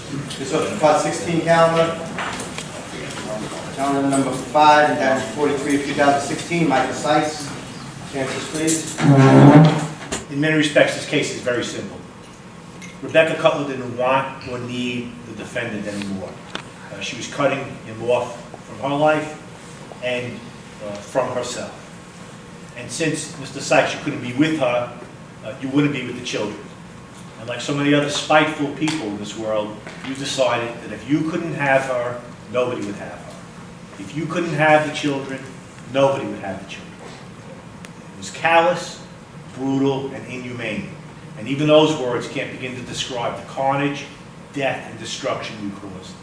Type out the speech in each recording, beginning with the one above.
This was the Part 16 calendar. Calendar number 5, and dash 43 of 2016. Michael Sykes. Chances, please. In many respects, this case is very simple. Rebecca Cutler didn't want or need the defendant anymore. She was cutting him off from her life and from herself. And since, Mr. Sykes, you couldn't be with her, you wouldn't be with the children. And like so many other spiteful people in this world, you decided that if you couldn't have her, nobody would have her. If you couldn't have the children, nobody would have the children. It was callous, brutal, and inhumane. And even those words can't begin to describe the carnage, death, and destruction you caused.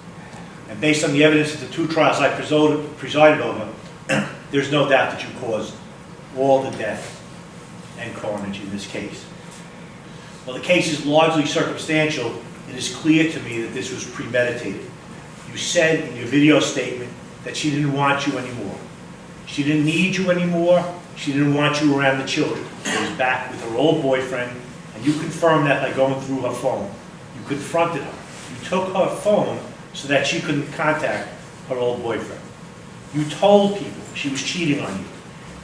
And based on the evidence of the 2 trials I presided over, there's no doubt that you caused all the death and carnage in this case. While the case is largely circumstantial, it is clear to me that this was premeditated. You said in your video statement that she didn't want you anymore. She didn't need you anymore. She didn't want you around the children. She was back with her old boyfriend, and you confirmed that by going through her phone. You confronted her. You took her phone so that she couldn't contact her old boyfriend. You told people she was cheating on you.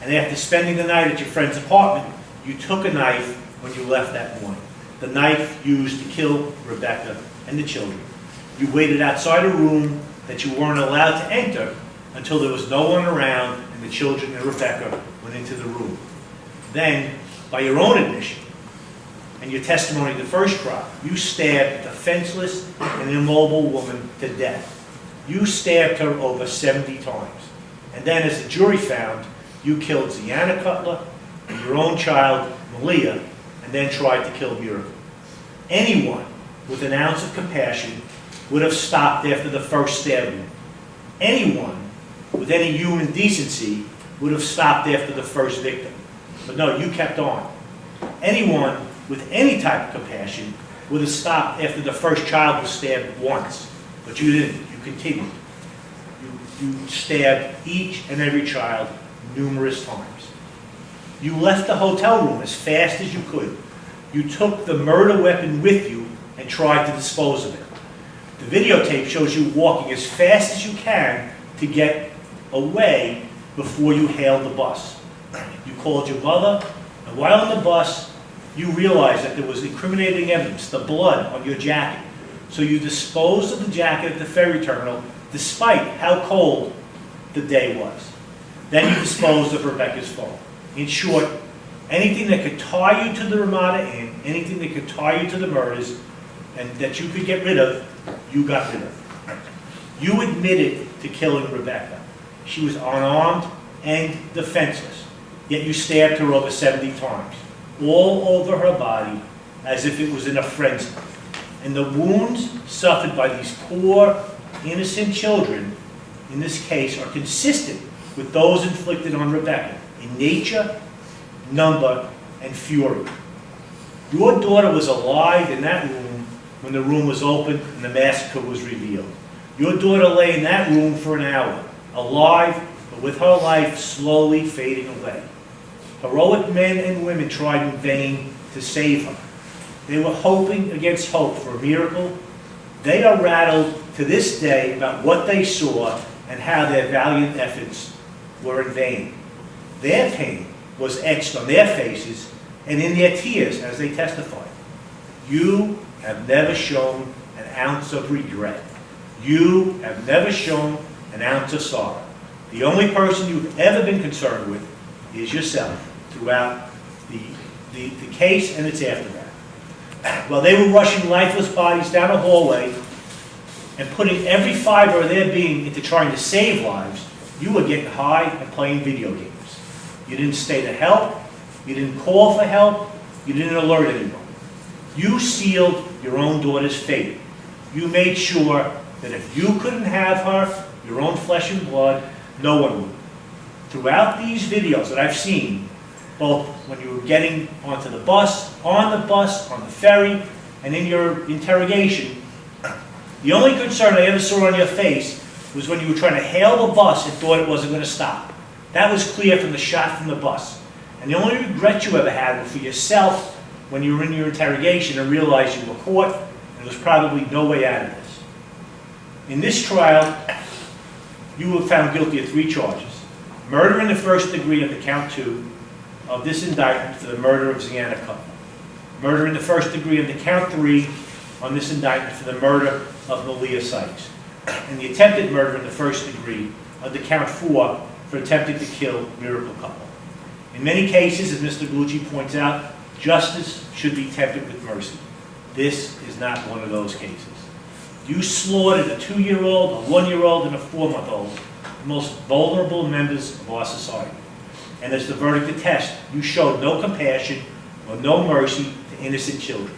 And after spending the night at your friend's apartment, you took a knife when you left that morning. The knife used to kill Rebecca and the children. You waited outside a room that you weren't allowed to enter until there was no one around and the children and Rebecca went into the room. Then, by your own admission and your testimony in the first trial, you stabbed a defenseless and immobile woman to death. You stabbed her over 70 times. And then, as the jury found, you killed Ziana Cutler and your own child, Malia, and then tried to kill Miracle. Anyone with an ounce of compassion would have stopped after the first stab wound. Anyone with any human decency would have stopped after the first victim. But no, you kept on. Anyone with any type of compassion would have stopped after the first child was stabbed once. But you didn't. You continued. You stabbed each and every child numerous times. You left the hotel room as fast as you could. You took the murder weapon with you and tried to dispose of it. The videotape shows you walking as fast as you can to get away before you hailed the bus. You called your mother, and while on the bus, you realized that there was incriminating evidence, the blood on your jacket. So you disposed of the jacket at the ferry terminal, despite how cold the day was. Then you disposed of Rebecca's phone. In short, anything that could tie you to the Ramada Inn, anything that could tie you to the murders, and that you could get rid of, you got rid of. You admitted to killing Rebecca. She was unarmed and defenseless, yet you stabbed her over 70 times, all over her body, as if it was in a frenzy. And the wounds suffered by these poor, innocent children, in this case, are consistent with those inflicted on Rebecca in nature, number, and fury. Your daughter was alive in that room when the room was opened and the massacre was revealed. Your daughter lay in that room for an hour, alive, but with her life slowly fading away. Heroic men and women tried in vain to save her. They were hoping against hope for a miracle. They are rattled to this day about what they saw and how their valiant efforts were in vain. Their pain was etched on their faces and in their tears as they testified. You have never shown an ounce of regret. You have never shown an ounce of sorrow. The only person you've ever been concerned with is yourself throughout the case and its aftermath. While they were rushing lifeless bodies down a hallway and putting every fiber of their being into trying to save lives, you were getting high and playing video games. You didn't stay to help. You didn't call for help. You didn't alert anyone. You sealed your own daughter's fate. You made sure that if you couldn't have her, your own flesh and blood, no one would. Throughout these videos that I've seen, both when you were getting onto the bus, on the ferry, and in your interrogation, the only concern I ever saw on your face was when you were trying to hail the bus and thought it wasn't going to stop. That was clear from the shot from the bus. And the only regret you ever had were for yourself when you were in your interrogation and realized you were caught and there was probably no way out of this. In this trial, you were found guilty of 3 charges. Murder in the first degree under count 2 of this indictment for the murder of Ziana Cutler. Murder in the first degree under count 3 on this indictment for the murder of Malia Sykes. And the attempted murder in the first degree under count 4 for attempting to kill Miracle Cutler. In many cases, as Mr. Gallucci points out, justice should be tempered with mercy. This is not one of those cases. You slaughtered a 2-year-old, a 1-year-old, and a 4-month-old, the most vulnerable members of our society. And as the verdict attests, you showed no compassion or no mercy to innocent children.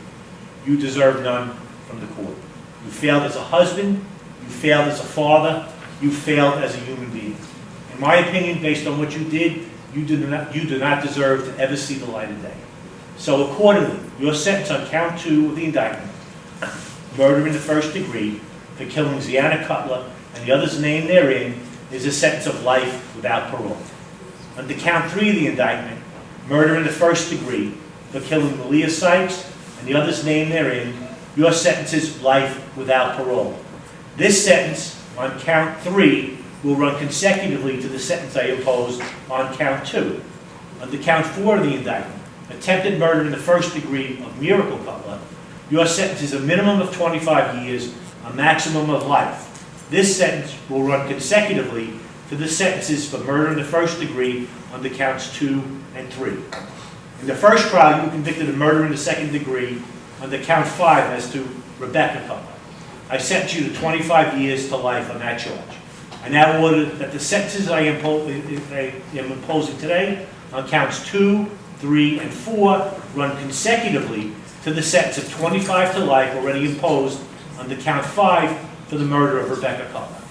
You deserve none from the court. You failed as a husband, you failed as a father, you failed as a human being. In my opinion, based on what you did, you do not deserve to ever see the light of day. So accordingly, your sentence on count 2 of the indictment, murder in the first degree for killing Ziana Cutler and the others named therein, is a sentence of life without parole. Under count 3 of the indictment, murder in the first degree for killing Malia Sykes and the others named therein, your sentence is life without parole. This sentence on count 3 will run consecutively to the sentence I imposed on count 2. Under count 4 of the indictment, attempted murder in the first degree of Miracle Cutler, your sentence is a minimum of 25 years, a maximum of life. This sentence will run consecutively to the sentences for murder in the first degree under counts 2 and 3. In the first trial, you were convicted of murder in the second degree under count 5 as to Rebecca Cutler. I sentenced you to 25 years to life on that charge. I now order that the sentences I am imposing today on counts 2, 3, and 4 run consecutively to the sentence of 25 to life already imposed under count 5 for the murder of Rebecca Cutler.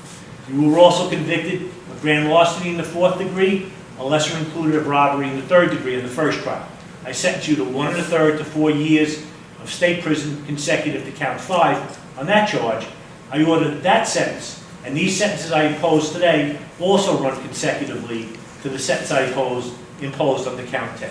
You were also convicted of grand larceny in the 4th degree, a lesser included of robbery in the 3rd degree in the first trial. I sentenced you to 1 1/3 to 4 years of state prison consecutive to count 5 on that charge. I order that sentence and these sentences I impose today also run consecutively to the sentence I imposed on the count 10.